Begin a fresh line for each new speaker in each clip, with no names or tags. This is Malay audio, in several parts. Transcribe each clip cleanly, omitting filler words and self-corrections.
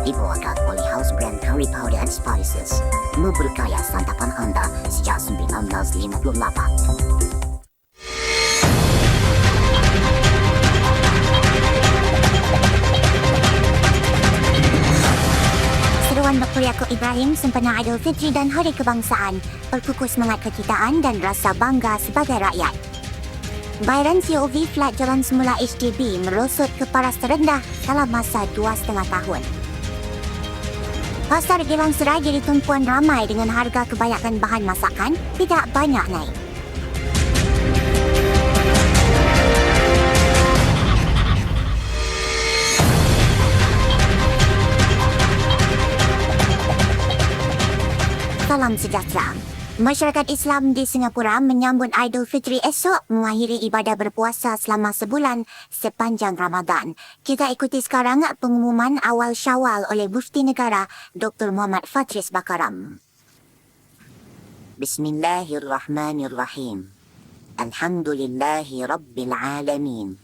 dibawakan oleh House Brand Curry Powder and Spices, memberkaya santapan anda sejak 1958. Seruan Dr. Yaakob Ibrahim sempena Aidilfitri dan Hari Kebangsaan berkukus semangat kekitaan dan rasa bangga sebagai rakyat. Bayaran COV flat jalan semula HDB merosot ke paras terendah dalam masa 2,5 tahun. Pasar Geylang Serai jadi tumpuan ramai dengan harga kebanyakan bahan masakan tidak banyak naik. Salam sejahtera. Masyarakat Islam di Singapura menyambut Aidilfitri esok mengakhiri ibadah berpuasa selama sebulan sepanjang Ramadan. Kita ikuti sekarang pengumuman awal Syawal oleh Mufti Negara Dr. Muhammad Fatris Bakaram. Bismillahirrahmanirrahim. Alhamdulillahi Rabbil Alamin.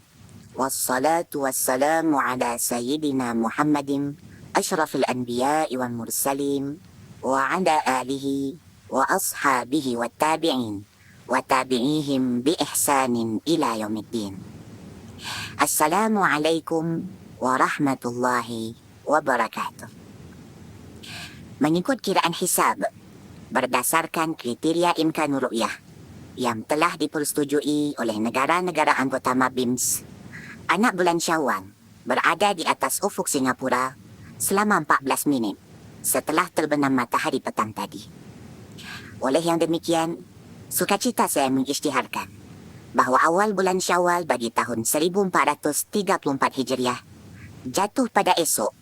Wassalatu wassalamu ala Sayyidina Muhammadin ashrafil anbiya'i wal mursalin wa ala alihi wa ashabihi wa tabi'in wa tabi'ihim bi ihsanin ila yaumiddin. Assalamualaikum warahmatullahi wabarakatuh. Mengikut kiraan hisab berdasarkan kriteria imkanur ru'yah yang telah dipersetujui oleh negara-negara anggota MABIMS, anak bulan Syawal berada di atas ufuk Singapura selama 14 minit setelah terbenam matahari petang tadi. Oleh yang demikian, sukacita saya mengisytiharkan bahawa awal bulan Syawal bagi tahun 1434 Hijriah jatuh pada esok,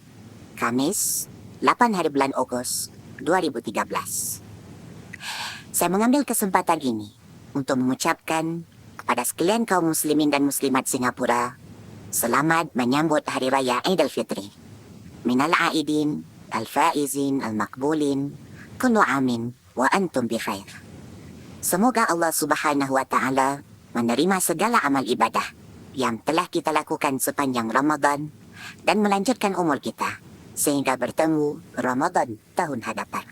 Khamis, 8 hari bulan Ogos 2013. Saya mengambil kesempatan ini untuk mengucapkan kepada sekalian kaum muslimin dan muslimat Singapura, selamat menyambut Hari Raya Aidilfitri. Minal aidin, al-faizin, al-makbulin, kullu amin wa antum bi khair. Semoga Allah Subhanahu wa taala menerima segala amal ibadah yang telah kita lakukan sepanjang Ramadan dan melanjutkan umur kita sehingga bertemu Ramadan tahun hadapan.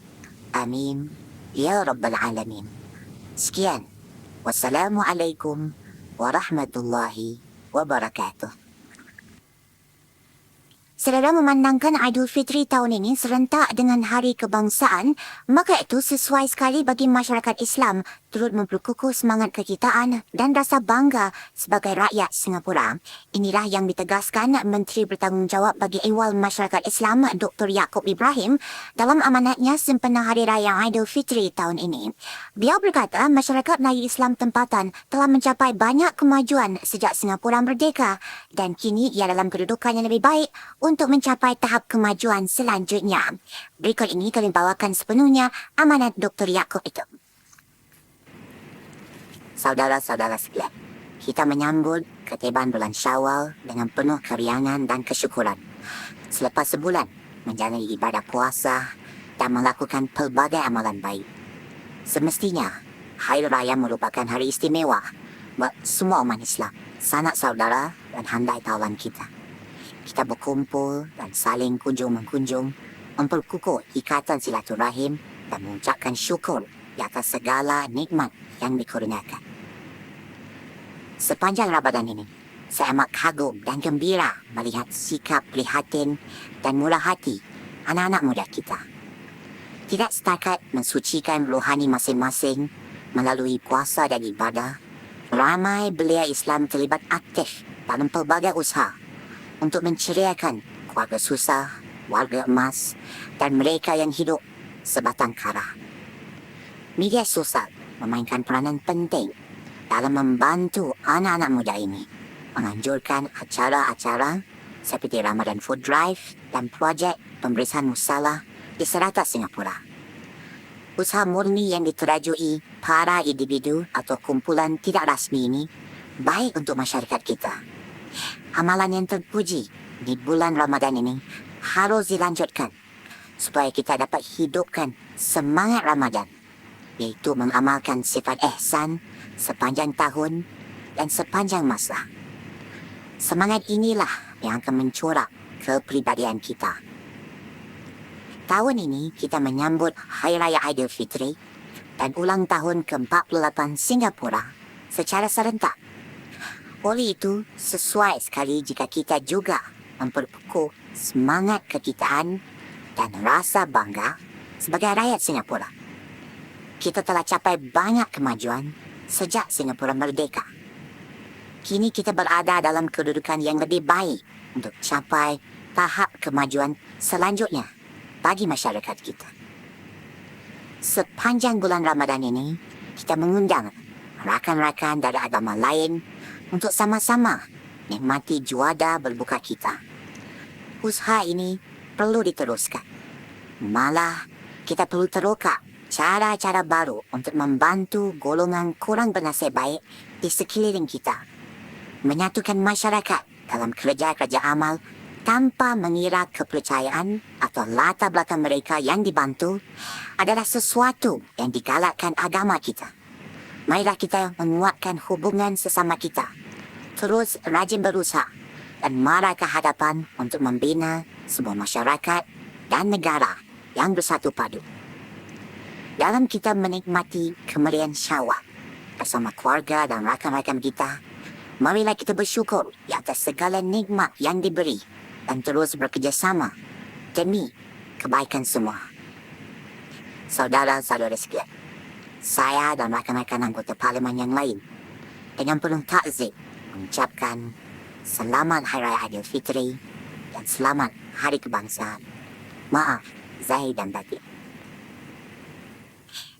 Amin ya rabbal alamin. Sekian. Wassalamualaikum warahmatullahi wabarakatuh. Saudara, memandangkan Aidilfitri tahun ini serentak dengan Hari Kebangsaan, maka itu sesuai sekali bagi masyarakat Islam turut memperkukuh semangat kekitaan dan rasa bangga sebagai rakyat Singapura. Inilah yang ditegaskan Menteri Bertanggungjawab bagi Ehwal Masyarakat Islam Dr. Yaakob Ibrahim dalam amanatnya sempena Hari Raya Aidilfitri tahun ini. Beliau berkata masyarakat Melayu Islam tempatan telah mencapai banyak kemajuan sejak Singapura merdeka dan kini ia dalam kedudukan yang lebih baik untuk mencapai tahap kemajuan selanjutnya. Berikut ini kami bawakan sepenuhnya amanat Dr. Yaakob itu. Saudara-saudara sekalian, kita menyambut ketibaan bulan Syawal dengan penuh keriangan dan kesyukuran. Selepas sebulan menjalani ibadah puasa dan melakukan pelbagai amalan baik. Semestinya, Hari Raya merupakan hari istimewa buat semua umat Islam, sanak saudara dan handai tawan kita. Kita berkumpul dan saling kunjung-mengunjung, memperkukuh ikatan silaturahim dan mengucapkan syukur di atas segala nikmat yang dikurniakan. Sepanjang Ramadan ini, saya amat kagum dan gembira melihat sikap prihatin dan murah hati anak-anak muda kita. Tidak setakat mensucikan rohani masing-masing melalui puasa dan ibadah, ramai belia Islam terlibat aktif dalam pelbagai usaha untuk menceriakan keluarga susah, warga emas dan mereka yang hidup sebatang kara. Media sosial memainkan peranan penting dalam membantu anak-anak muda ini menganjurkan acara-acara seperti Ramadan Food Drive dan projek pemberian musalah di serata Singapura. Usaha murni yang diterajui para individu atau kumpulan tidak rasmi ini baik untuk masyarakat kita. Amalan yang terpuji di bulan Ramadan ini harus dilanjutkan supaya kita dapat hidupkan semangat Ramadan, iaitu mengamalkan sifat ihsan sepanjang tahun dan sepanjang masa. Semangat inilah yang akan mencorak kepribadian kita. Tahun ini kita menyambut Hari Raya Aidilfitri dan ulang tahun ke-48 Singapura secara serentak. Oleh itu, sesuai sekali jika kita juga memperkukuh semangat kekitaan dan rasa bangga sebagai rakyat Singapura. Kita telah capai banyak kemajuan sejak Singapura merdeka. Kini kita berada dalam kedudukan yang lebih baik untuk capai tahap kemajuan selanjutnya bagi masyarakat kita. Sepanjang bulan Ramadan ini, kita mengundang rakan-rakan dari agama lain untuk sama-sama nikmati juada berbuka kita. Usaha ini perlu diteruskan. Malah, kita perlu terukak cara-cara baru untuk membantu golongan kurang bernasib baik di sekeliling kita. Menyatukan masyarakat dalam kerja-kerja amal tanpa mengira kepercayaan atau latar belakang mereka yang dibantu adalah sesuatu yang digalakkan agama kita. Marilah kita menguatkan hubungan sesama kita, terus rajin berusaha dan mara ke hadapan untuk membina sebuah masyarakat dan negara yang bersatu padu. Dalam kita menikmati kemeriahan Syawal bersama keluarga dan rakan-rakan kita, marilah kita bersyukur di atas segala nikmat yang diberi dan terus bekerjasama demi kebaikan semua. Saudara-saudara sekalian, saya dan rakan-rakan anggota Parlimen yang lain dengan penuh takzim mengucapkan selamat Hari Raya Aidilfitri dan selamat Hari Kebangsaan. Maaf zahir dan batin.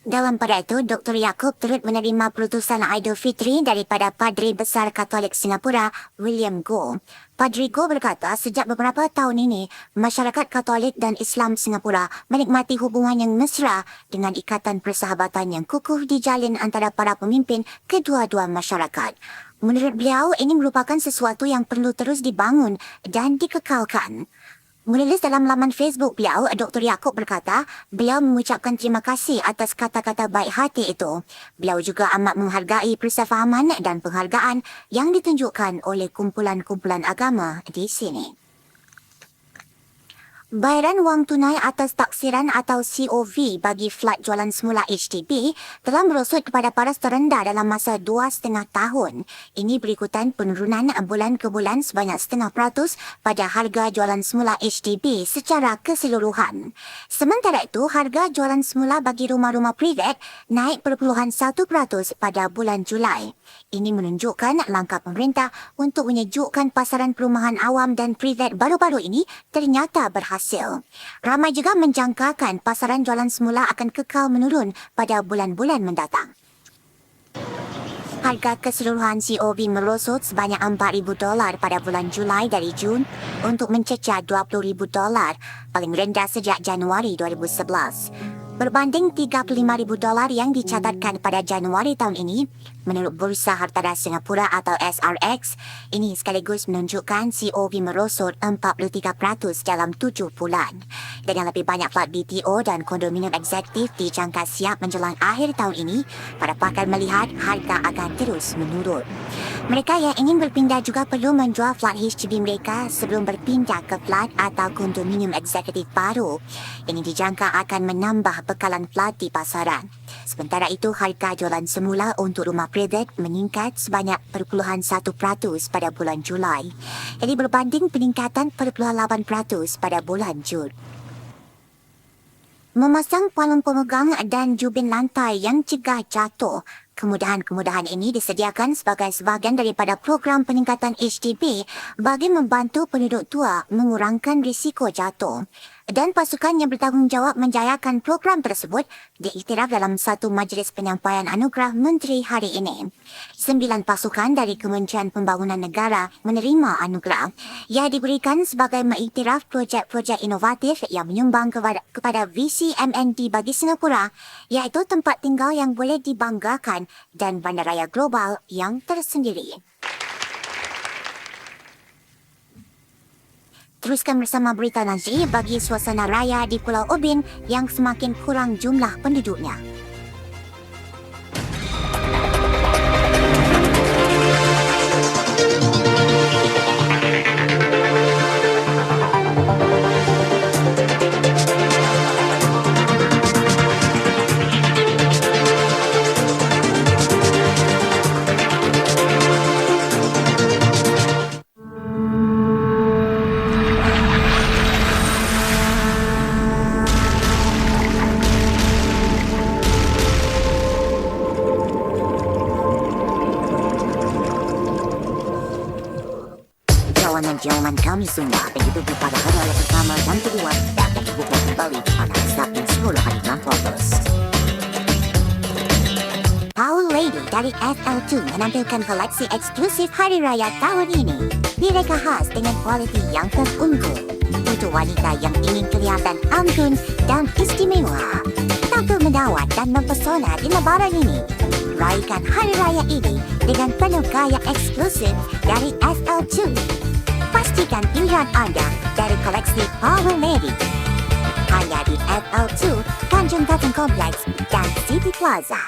Dalam pada itu, Dr. Yaakob turut menerima perutusan Aidilfitri daripada Padri Besar Katolik Singapura, William Goh. Padri Goh berkata, sejak beberapa tahun ini, masyarakat Katolik dan Islam Singapura menikmati hubungan yang mesra dengan ikatan persahabatan yang kukuh dijalin antara para pemimpin kedua-dua masyarakat. Menurut beliau, ini merupakan sesuatu yang perlu terus dibangun dan dikekalkan. Menulis dalam laman Facebook beliau, Dr. Yaakob berkata, beliau mengucapkan terima kasih atas kata-kata baik hati itu. Beliau juga amat menghargai persefahaman dan penghargaan yang ditunjukkan oleh kumpulan-kumpulan agama di sini. Bayaran wang tunai atas taksiran atau COV bagi flat jualan semula HDB telah merosot kepada paras terendah dalam masa 2,5 tahun. Ini berikutan penurunan bulan ke bulan sebanyak 0.5% pada harga jualan semula HDB secara keseluruhan. Sementara itu, harga jualan semula bagi rumah-rumah privat naik 0.1% pada bulan Julai. Ini menunjukkan langkah pemerintah untuk menyejukkan pasaran perumahan awam dan privat baru-baru ini ternyata berhasil. Ramai juga menjangkakan pasaran jualan semula akan kekal menurun pada bulan-bulan mendatang. Harga keseluruhan COV merosot sebanyak $4,000 pada bulan Julai dari Jun untuk mencecah $20,000, paling rendah sejak Januari 2011. Berbanding $35,000 yang dicatatkan pada Januari tahun ini, menurut Bursa Hartada Singapura atau SRX, ini sekaligus menunjukkan COV merosot 43% dalam 7 bulan. Dengan lebih banyak flat BTO dan kondominium eksekutif dijangka siap menjelang akhir tahun ini, para pakar melihat harga akan terus menurun. Mereka yang ingin berpindah juga perlu menjual flat HDB mereka sebelum berpindah ke flat atau kondominium eksekutif baru. Ini dijangka akan menambah bekalan flat di pasaran. Sementara itu, harga jualan semula untuk rumah privat meningkat sebanyak 0.1% pada bulan Julai. Ini berbanding peningkatan 0.8% pada bulan Jun. Memasang palung pemegang dan jubin lantai yang cegah jatuh. Kemudahan-kemudahan ini disediakan sebagai sebahagian daripada program peningkatan HDB bagi membantu penduduk tua mengurangkan risiko jatuh. Dan pasukan yang bertanggungjawab menjayakan program tersebut diiktiraf dalam satu majlis penyampaian anugerah Menteri hari ini. 9 pasukan dari Kementerian Pembangunan Negara menerima anugerah. Ia diberikan sebagai mengiktiraf projek-projek inovatif yang menyumbang kepada visi MND bagi Singapura, iaitu tempat tinggal yang boleh dibanggakan dan bandaraya global yang tersendiri. Teruskan bersama berita nanti bagi suasana raya di Pulau Ubin yang semakin kurang jumlah penduduknya. Sunda akan ditutup pada hari raya pertama dan kedua dan akan dibuka kembali pada Sabtu 10 hari bulan Agustus. Power Lady dari SL2 menampilkan koleksi eksklusif Hari Raya tahun ini. Direka khas dengan kualiti yang terunggul untuk wanita yang ingin kelihatan anggun dan istimewa. Tampil menawar dan mempesona di lebaran ini. Raihkan Hari Raya ini dengan penuh gaya eksklusif dari SL2. Pastikan pilihan anda dari koleksi Power Lady. Hanya di SL2, Tanjung Katong Complex dan City Plaza.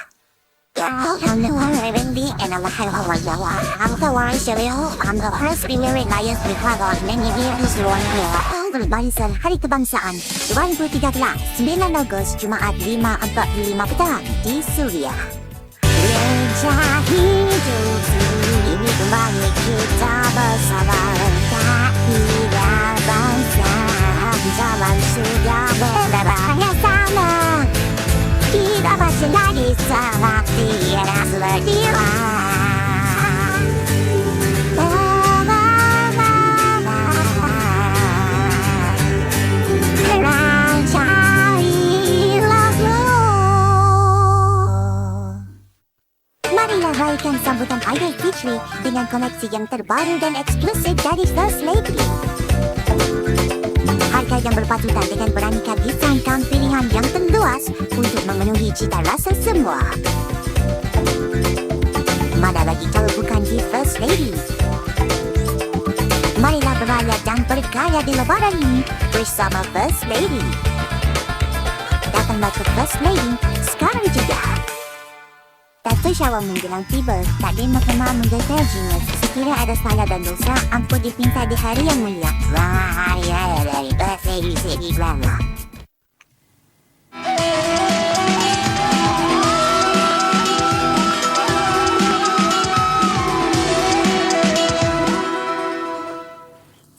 I'm the one living the and I'm the high one I'm the one I'm the first spirit liars with Hagar many years long Berbarisan Hari Kebangsaan 2013 9 Ogos Jumaat 5.45 petang di Suria. Lincah hidup ini kembali kita bersama tak tinggal bangsa jalan sudah berbahaya sama. Kita masih lagi sama tiada selera. Marilah raihkan sambutan Idul Fitri dengan koleksi yang terbaru dan eksklusif dari First Lady. Harga yang berpatutan dengan beraneka desain dan pilihan yang terluas untuk memenuhi cita rasa semua. Mana lagi kalau bukan di First Lady? Marilah beraya dan bergaya di lebaran ini bersama First Lady. Datanglah ke First Lady sekarang juga. Satu Syawal menjelang tiba, takdir mahkamah menggelar jimat. Sekira ada salah dan dosa, ampun dipinta di hari yang mulia. Raya dari First Lady City Plaza.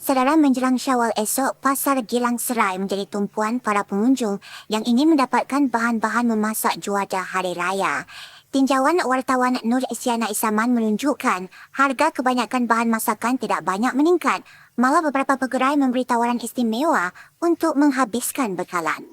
Saudara, menjelang Syawal esok, Pasar Gilang Serai menjadi tumpuan para pengunjung yang ingin mendapatkan bahan-bahan memasak juada Hari Raya. Tinjauan wartawan Nur Isyana Isaman menunjukkan harga kebanyakan bahan masakan tidak banyak meningkat, malah beberapa pegerai memberi tawaran istimewa untuk menghabiskan bekalan.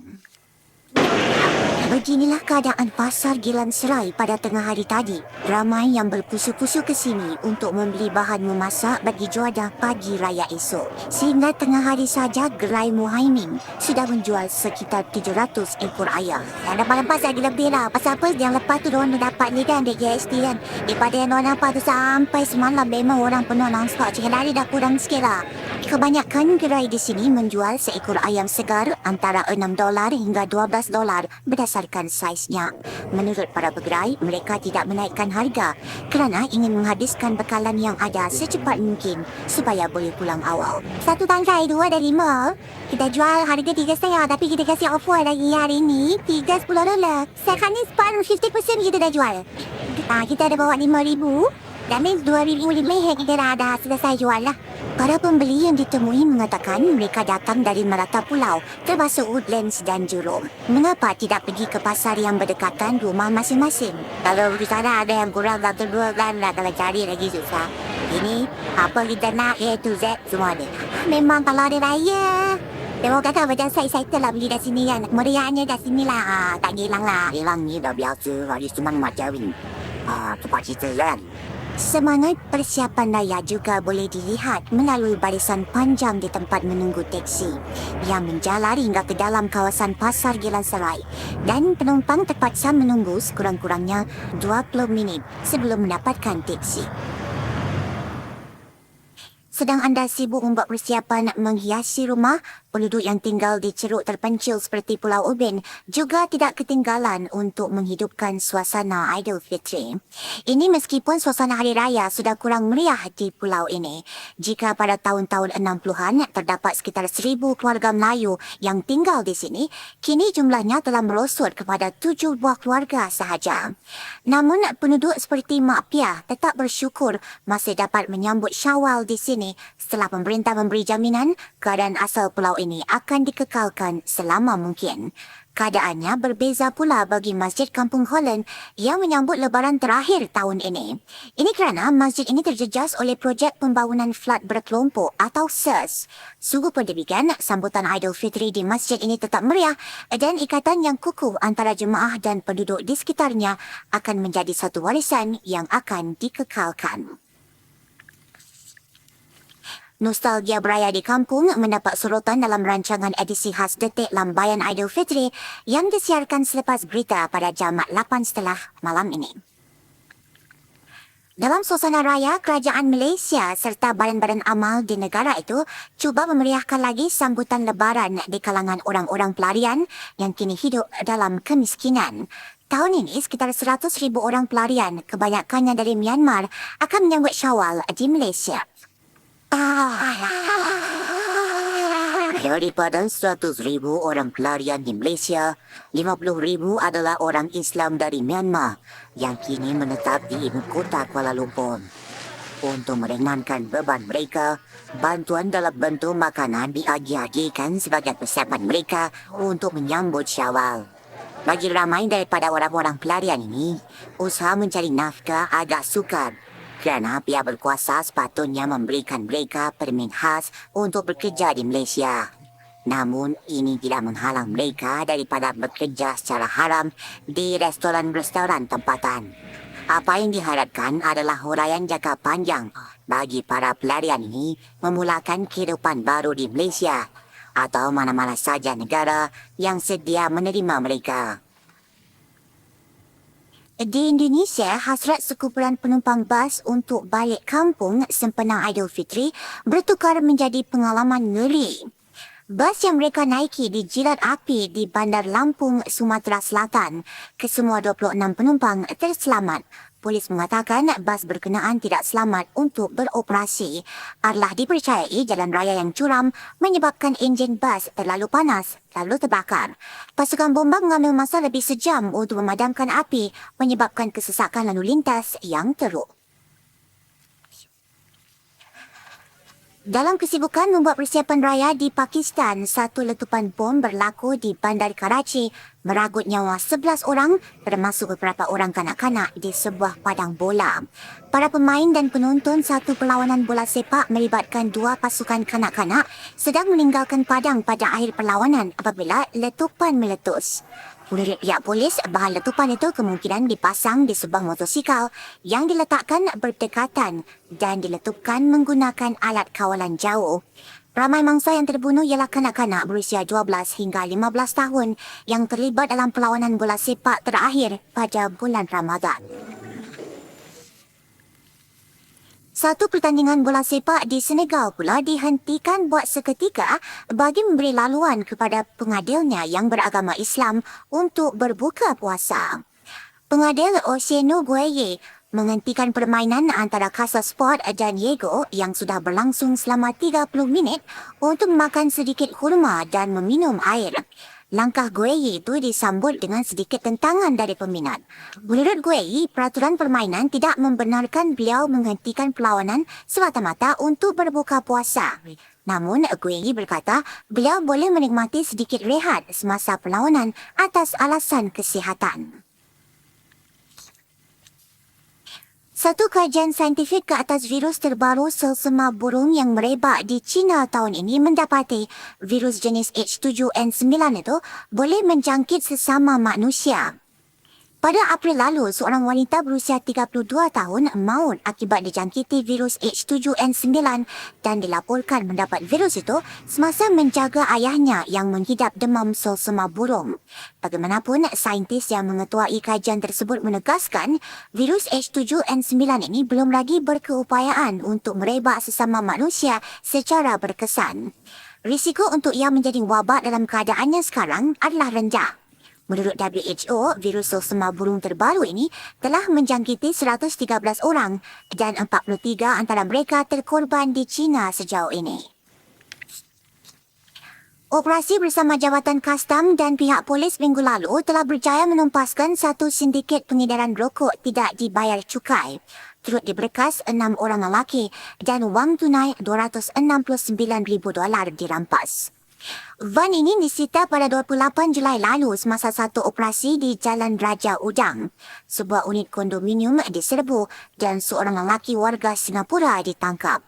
Beginilah keadaan Pasar Gilang Serai pada tengah hari tadi. Ramai yang berpusu-pusu ke sini untuk membeli bahan memasak bagi juadah pagi raya esok. Sehingga tengah hari saja gerai Muhaimin sudah menjual sekitar 700 ekor ayam. Yang dapat lagi lebih lah. Pasal apa yang lepas tu diorang dapat ni kan, DGST kan. Daripada yang diorang dapat tu sampai semalam memang orang penuh non-stop. Cik hari dah kurang sikit lah. Kebanyakan gerai di sini menjual seekor ayam segar antara $6 hingga $12 berdasarkan saiznya. Menurut para pegerai, mereka tidak menaikkan harga kerana ingin menghabiskan bekalan yang ada secepat mungkin supaya boleh pulang awal. Satu tangkai 2 dari mall. Kita jual harga $3.5 tapi kita kasih offer lagi hari ini $3.10. Sekarang ni separuh 50% kita dah jual. Kita ada bawa $5,000. That means $2,000 lebih kita dah ada selesai jual lah. Para pembeli yang ditemui mengatakan mereka datang dari merata pulau, termasuk Woodlands dan Jurong. Mengapa tidak pergi ke pasar yang berdekatan rumah masing-masing? Kalau di sana ada yang kurang satu dua kan, kalau cari lagi susah. Ini apa kita nak A to Z semua ada. Memang kalau ada raya, tengok kata macam saya telah beli dari sini kan. Meriahnya dari sini lah, tak hilang lah. Hilang ni dah biasa, hari senang macam ni. Cepat cerita kan. Semangat persiapan raya juga boleh dilihat melalui barisan panjang di tempat menunggu teksi yang menjalar hingga ke dalam kawasan Pasar Gilang Serai dan penumpang terpaksa menunggu sekurang-kurangnya 20 minit sebelum mendapatkan teksi. Sedang anda sibuk membuat persiapan menghiasi rumah, penduduk yang tinggal di ceruk terpencil seperti Pulau Ubin juga tidak ketinggalan untuk menghidupkan suasana Idul Fitri. Ini meskipun suasana Hari Raya sudah kurang meriah di pulau ini. Jika pada tahun-tahun 60-an terdapat sekitar 1,000 keluarga Melayu yang tinggal di sini, kini jumlahnya telah merosot kepada 7 buah keluarga sahaja. Namun penduduk seperti Mak Piah tetap bersyukur masih dapat menyambut Syawal di sini setelah pemerintah memberi jaminan keadaan asal pulau ini akan dikekalkan selama mungkin. Keadaannya berbeza pula bagi Masjid Kampung Holland yang menyambut Lebaran terakhir tahun ini. Ini kerana masjid ini terjejas oleh projek pembangunan flat berkelompok atau SERS. Sungguh pun demikian, sambutan Aidilfitri di masjid ini tetap meriah dan ikatan yang kukuh antara jemaah dan penduduk di sekitarnya akan menjadi satu warisan yang akan dikekalkan. Nostalgia beraya di kampung mendapat sorotan dalam rancangan edisi khas Detik Lambayan Aidilfitri yang disiarkan selepas berita pada jam 8:30 malam ini. Dalam suasana raya, kerajaan Malaysia serta badan-badan amal di negara itu cuba memeriahkan lagi sambutan Lebaran di kalangan orang-orang pelarian yang kini hidup dalam kemiskinan. Tahun ini, sekitar 100,000 orang pelarian, kebanyakannya dari Myanmar, akan menyambut Syawal di Malaysia. Daripada 100,000 orang pelarian di Malaysia, 50,000 adalah orang Islam dari Myanmar yang kini menetap di ibu kota Kuala Lumpur. Untuk meringankan beban mereka, bantuan dalam bentuk makanan diagi-agikan sebagai persiapan mereka untuk menyambut Syawal. Bagi ramai daripada orang-orang pelarian ini, usaha mencari nafkah agak sukar kerana pihak berkuasa sepatutnya memberikan mereka permit khas untuk bekerja di Malaysia. Namun, ini tidak menghalang mereka daripada bekerja secara haram di restoran-restoran tempatan. Apa yang diharapkan adalah huraian jangka panjang bagi para pelarian ini memulakan kehidupan baru di Malaysia atau mana-mana saja negara yang sedia menerima mereka. Di Indonesia, hasrat sekumpulan penumpang bas untuk balik kampung sempena Aidilfitri bertukar menjadi pengalaman ngeri. Bas yang mereka naiki dijilat api di Bandar Lampung, Sumatera Selatan. Kesemua 26 penumpang terselamat. Polis mengatakan bas berkenaan tidak selamat untuk beroperasi. Adalah dipercayai jalan raya yang curam menyebabkan enjin bas terlalu panas lalu terbakar. Pasukan bomba mengambil masa lebih sejam untuk memadamkan api menyebabkan kesesakan lalu lintas yang teruk. Dalam kesibukan membuat persiapan raya di Pakistan, satu letupan bom berlaku di Bandar Karachi meragut nyawa 11 orang termasuk beberapa orang kanak-kanak di sebuah padang bola. Para pemain dan penonton satu perlawanan bola sepak melibatkan dua pasukan kanak-kanak sedang meninggalkan padang pada akhir perlawanan apabila letupan meletus. Menurut pihak polis, bahan letupan itu kemungkinan dipasang di sebuah motosikal yang diletakkan berdekatan dan diletupkan menggunakan alat kawalan jauh. Ramai mangsa yang terbunuh ialah kanak-kanak berusia 12 hingga 15 tahun yang terlibat dalam perlawanan bola sepak terakhir pada bulan Ramadan. Satu pertandingan bola sepak di Senegal pula dihentikan buat seketika bagi memberi laluan kepada pengadilnya yang beragama Islam untuk berbuka puasa. Pengadil Oceano Gueye menghentikan permainan antara Casa Sport dan Yego yang sudah berlangsung selama 30 minit untuk makan sedikit kurma dan meminum air. Langkah Gueye itu disambut dengan sedikit tentangan dari peminat. Menurut Gueye, peraturan permainan tidak membenarkan beliau menghentikan perlawanan semata-mata untuk berbuka puasa. Namun, Gueye berkata beliau boleh menikmati sedikit rehat semasa perlawanan atas alasan kesihatan. Satu kajian saintifik ke atas virus terbaru selsema burung yang merebak di China tahun ini mendapati virus jenis H7N9 itu boleh menjangkit sesama manusia. Pada April lalu, seorang wanita berusia 32 tahun maut akibat dijangkiti virus H7N9 dan dilaporkan mendapat virus itu semasa menjaga ayahnya yang mengidap demam selsema burung. Bagaimanapun, saintis yang mengetuai kajian tersebut menegaskan virus H7N9 ini belum lagi berkeupayaan untuk merebak sesama manusia secara berkesan. Risiko untuk ia menjadi wabak dalam keadaannya sekarang adalah rendah. Menurut WHO, virus selsema burung terbaru ini telah menjangkiti 113 orang dan 43 antara mereka terkorban di China sejauh ini. Operasi bersama Jabatan Kastam dan pihak polis minggu lalu telah berjaya menumpaskan satu sindiket pengedaran rokok tidak dibayar cukai. Turut diberkas 6 orang lelaki dan wang tunai $269,000 dirampas. Van ini disita pada 28 Julai lalu semasa satu operasi di Jalan Raja Udang. Sebuah unit kondominium diserbu dan seorang lelaki warga Singapura ditangkap.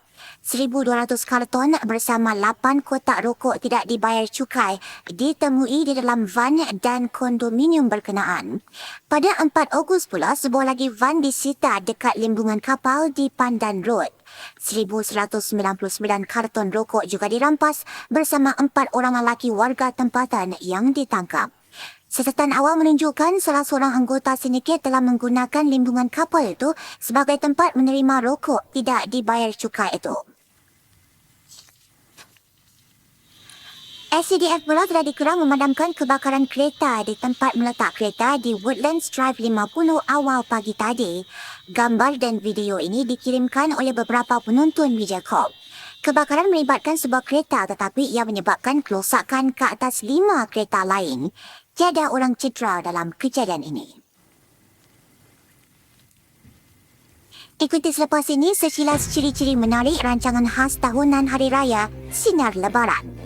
1,200 karton bersama 8 kotak rokok tidak dibayar cukai ditemui di dalam van dan kondominium berkenaan. Pada 4 Ogos pula, sebuah lagi van disita dekat limbungan kapal di Pandan Road. 1,199 karton rokok juga dirampas bersama 4 orang lelaki warga tempatan yang ditangkap. Siasatan awal menunjukkan salah seorang anggota sindiket telah menggunakan limbungan kapal itu sebagai tempat menerima rokok tidak dibayar cukai itu. SCDF pula telah dikerang memadamkan kebakaran kereta di tempat meletak kereta di Woodlands Drive 50 awal pagi tadi. Gambar dan video ini dikirimkan oleh beberapa penonton Mediacorp. Kebakaran melibatkan sebuah kereta tetapi ia menyebabkan kerosakan ke atas 5 kereta lain. Tiada orang cedera dalam kejadian ini. Ikuti selepas ini sekilas ciri-ciri menarik rancangan khas tahunan Hari Raya Sinar Lebaran.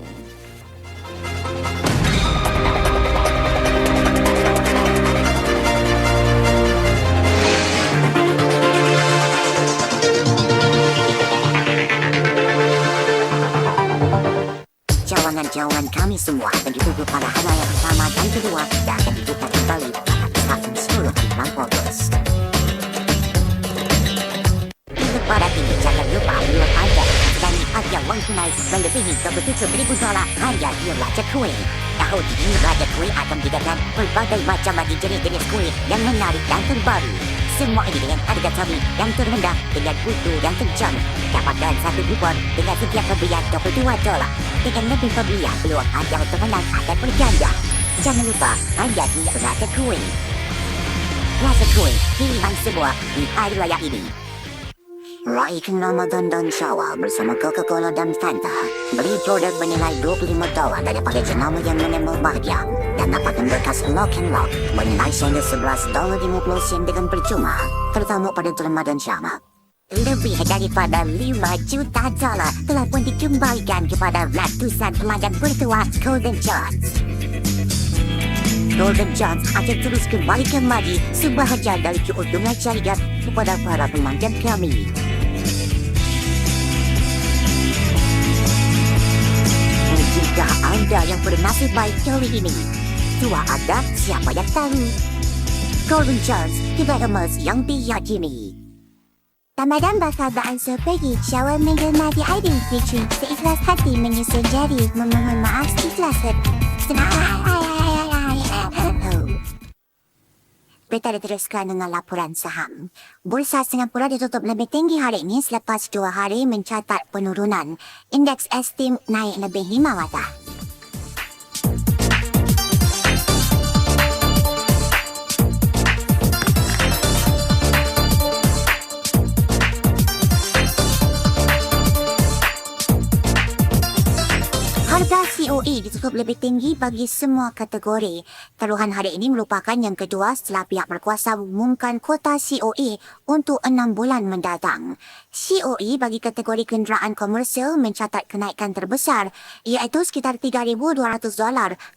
Cawangan-cawangan kami semua begitu pada hari raya pertama dan kedua dan akan dibuka kembali pada 10 Agustus. Lebaran ini jangan lupa luar anda dan harga wang tunai melebihi $27,000 hanya ialah kuih. Tahun ini Raja Kuih akan menjadikan berbagai macam lagi jenis-jenis kuih yang menarik dan terbaru. Semua ini dengan harga tabi yang terendah dengan mutu yang kencang. Dapatkan satu kupon dengan setiap pembelian $22. Dengan lebih pembelian, peluang anda untuk menang akan berganda. Jangan lupa, anda di Raja Kuih. Raja Kuih, pilihan semua di hari raya ini. Raihkan Ramadan dan Syawal bersama Coca-Cola dan Fanta. Beli produk bernilai $25 daripada jenama yang menambah bahagia dan dapatkan berkas Lock and Lock bernilai sehingga $11.50 dengan percuma, terutama pada Ramadan Syawal. Lebih daripada $5 juta telah pun dikembalikan kepada ratusan pelanggan bertuah Golden Chance. Golden Chance akan terus kembalikan lagi sebahagian dari keuntungan syariat kepada para pelanggan kami. Jika anda yang bernasib baik kali ini, tua anda siapa yang tahu? Golden Chance, kita emas yang diyakini. Ramadan bakal beransur pergi, syawal menggemari Aidil Fitri, seikhlas hati menyusun jari, memohon maaf seikhlas Berita diteruskan dengan laporan saham. Bursa Singapura ditutup lebih tinggi hari ini selepas 2 hari mencatat penurunan. Indeks Estim naik lebih 5 wardah. Harga COE ditutup lebih tinggi bagi semua kategori. Taruhan hari ini merupakan yang kedua setelah pihak berkuasa mengumumkan kuota COE untuk 6 bulan mendatang. COE bagi kategori kenderaan komersial mencatat kenaikan terbesar iaitu sekitar $3,200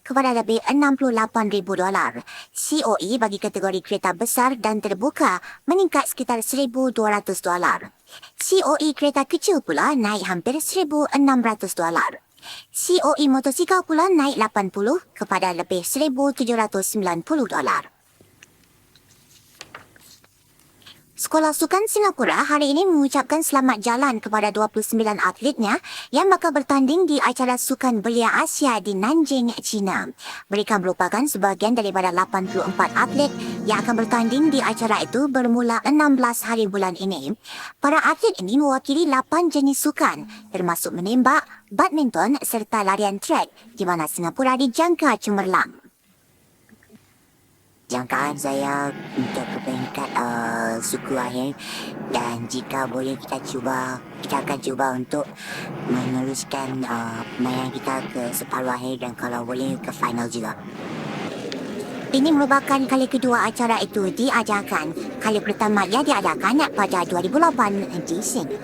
kepada lebih $68,000. COE bagi kategori kereta besar dan terbuka meningkat sekitar $1,200. COE kereta kecil pula naik hampir $1,600. COE motosikal pula naik 80 kepada lebih $1,790. Sekolah Sukan Singapura hari ini mengucapkan selamat jalan kepada 29 atletnya yang bakal bertanding di acara Sukan Belia Asia di Nanjing, China. Mereka merupakan sebahagian daripada 84 atlet yang akan bertanding di acara itu bermula 16 hari bulan ini. Para atlet ini mewakili 8 jenis sukan termasuk menembak, badminton serta larian trek di mana Singapura dijangka cemerlang. Jangkaan saya untuk ke peringkat suku akhir dan jika boleh kita akan cuba untuk meneruskan permainan kita ke separuh akhir dan kalau boleh ke final juga. Ini merupakan kali kedua acara itu diadakan. Kali pertama ia diadakan pada 2008 di sini.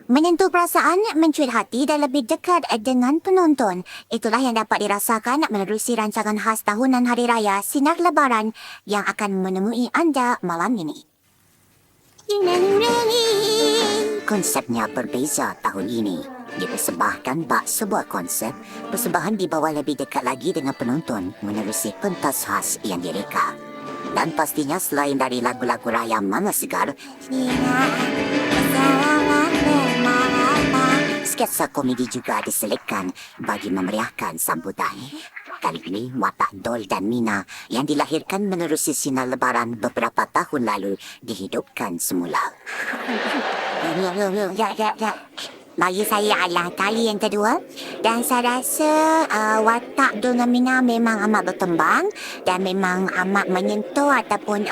Menyentuh perasaan, mencuit hati dan lebih dekat dengan penonton. Itulah yang dapat dirasakan menerusi rancangan khas tahunan Hari Raya Sinar Lebaran yang akan menemui anda malam ini. Konsepnya berbeza tahun ini. Dipersembahkan bak sebuah konsep, persembahan dibawa lebih dekat lagi dengan penonton menerusi pentas khas yang direka. Dan pastinya selain dari lagu-lagu raya Mama Segar, sketsa komedi juga diselipkan bagi memeriahkan sambutan. Kali ini, watak Dol dan Mina yang dilahirkan menerusi sinar lebaran beberapa tahun lalu dihidupkan semula. Bagi saya adalah kali yang kedua dan saya rasa watak Dol dan Mina memang amat berkembang dan memang amat menyentuh ataupun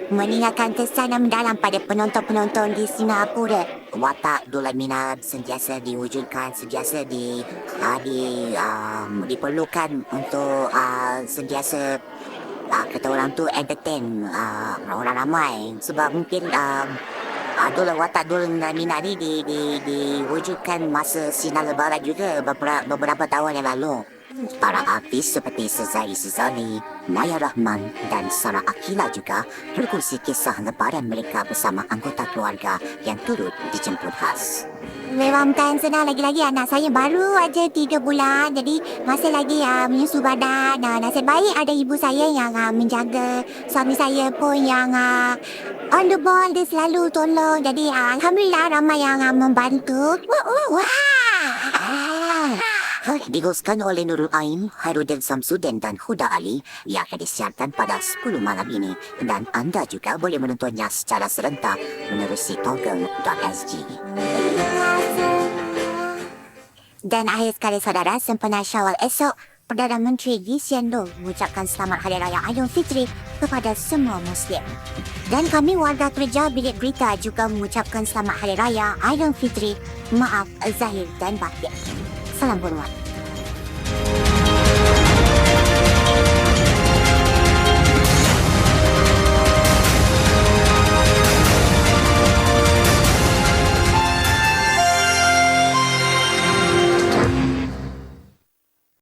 meninggalkan kesan yang mendalam pada penonton-penonton di Singapura. Watak Dol dan Mina sentiasa diwujudkan, sentiasa diperlukan untuk sentiasa kata orang tu entertain orang ramai sebab mungkin watak Dol dan Mina ni diwujudkan masa sinar lebaran juga beberapa tahun yang lalu. Para artis seperti Sezai Sezali, Maya Rahman dan Sarah Akila juga berkongsi kisah lebaran mereka bersama anggota keluarga yang turut dijemput khas. Memang bukan senang, lagi-lagi anak saya baru aja 3 bulan, jadi masih lagi menyusu badan. Nasib baik ada ibu saya yang menjaga, suami saya pun yang on the ball, dia selalu tolong. Jadi Alhamdulillah ramai yang membantu. Dihoskan oleh Nurul Ain, Hairudin Samsudin dan Huda Ali yang akan disiarkan pada 10 malam ini dan anda juga boleh menontonnya secara serentak menerusi toggle.sg. Dan akhir sekali saudara, sempena Syawal esok, Perdana Menteri Lee Hsien Loong mengucapkan selamat Hari Raya Aidilfitri kepada semua Muslim. Dan kami warga kerja Bilik Berita juga mengucapkan selamat Hari Raya Aidilfitri, maaf zahir dan batin. Salam hormat.